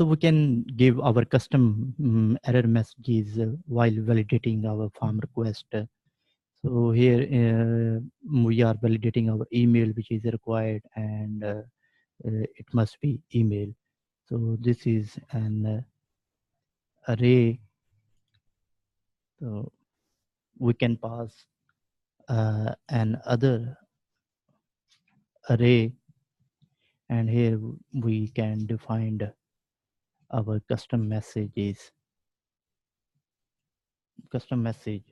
So we can give our custom error messages while validating our form request. So here we are validating our email, which is required, and it must be email. So this is an array. So we can pass an other array, and here we can define our custom messages, custom message,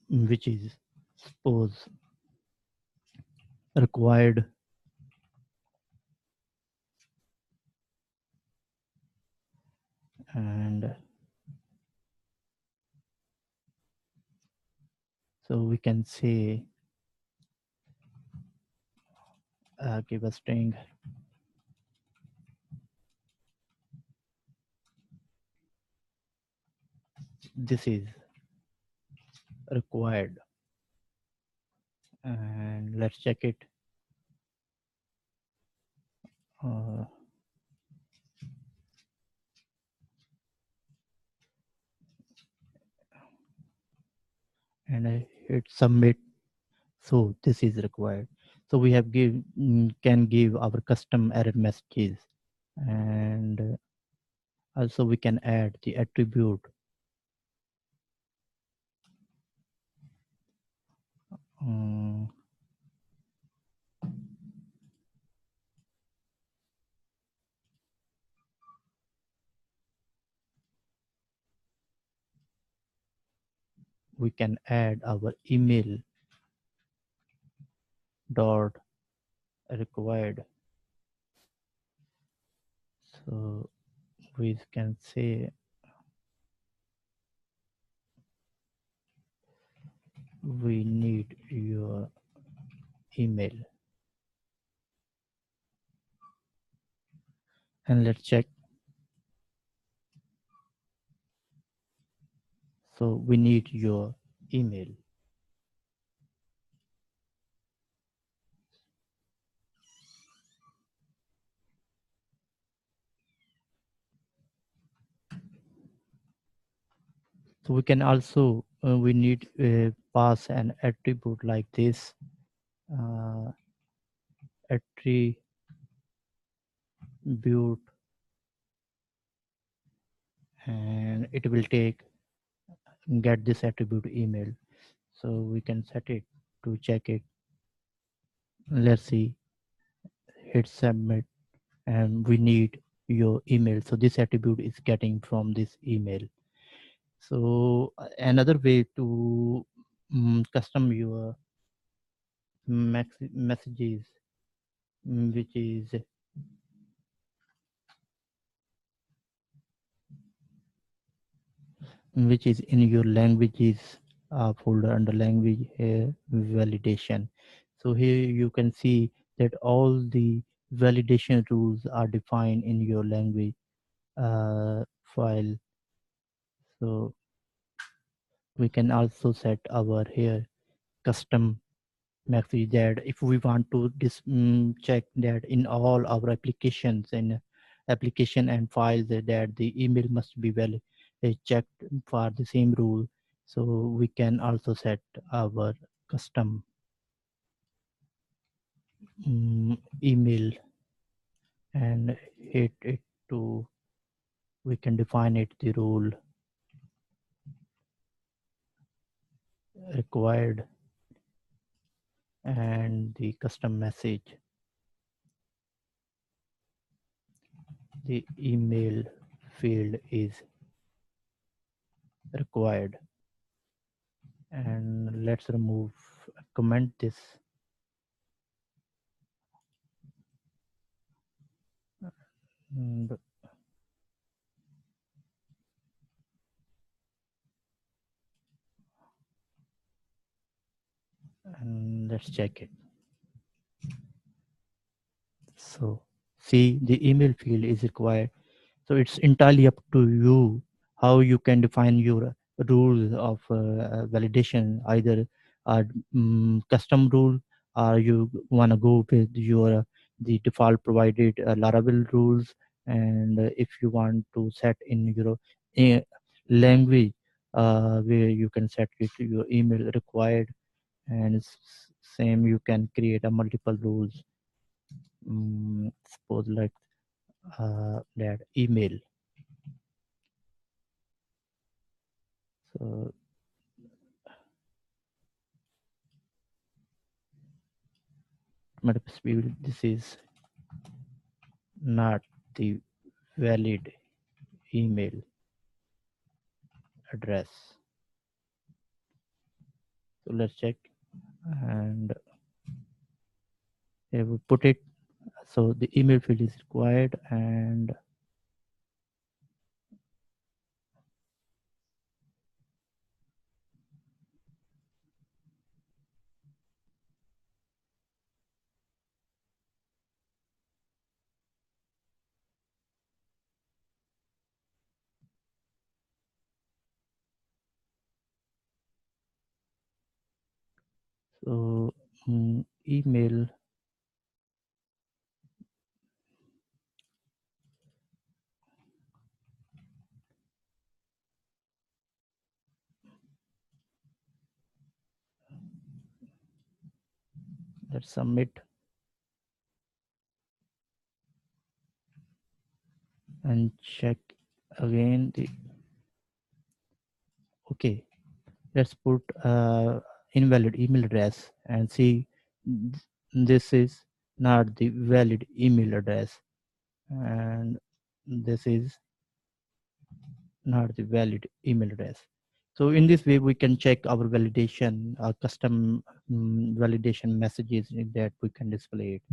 which is suppose required, and so we can say give a string. This is required, and let's check it. Uh, and I hit submit. So this is required. So we have can give our custom error messages, and also we can add the attribute. Um, we can add our email dot required. So we can say we need your email, and let's check. So we need your email. So we can also we need pass an attribute like this, attribute, and it will get this attribute email. So we can set it to check it. Let's see, hit submit, and we need your email. So this attribute is getting from this email. So another way to custom your messages, which is in your languages folder under language validation. So here you can see that all the validation rules are defined in your language file. So we can also set our here custom message that if we want to check that in all our applications and application and files that the email must be well checked for the same rule. So we can also set our custom email and hit it to, we can define it the rule required and the custom message. The email field is required, and let's remove comment this, and let's check it. So see, the email field is required. So it's entirely up to you how you can define your rules of validation, either a custom rule, or you want to go with your the default provided Laravel rules. And if you want to set in your language, where you can set your email required, and same you can create a multiple rules. Suppose like that email. So this is not the valid email address. So let's check, and I will put it. So the email field is required, and so email. Let's submit and check again the. Okay, let's put invalid email address and see this is not the valid email address, and this is not the valid email address. So in this way we can check our validation, custom validation messages that we can display it.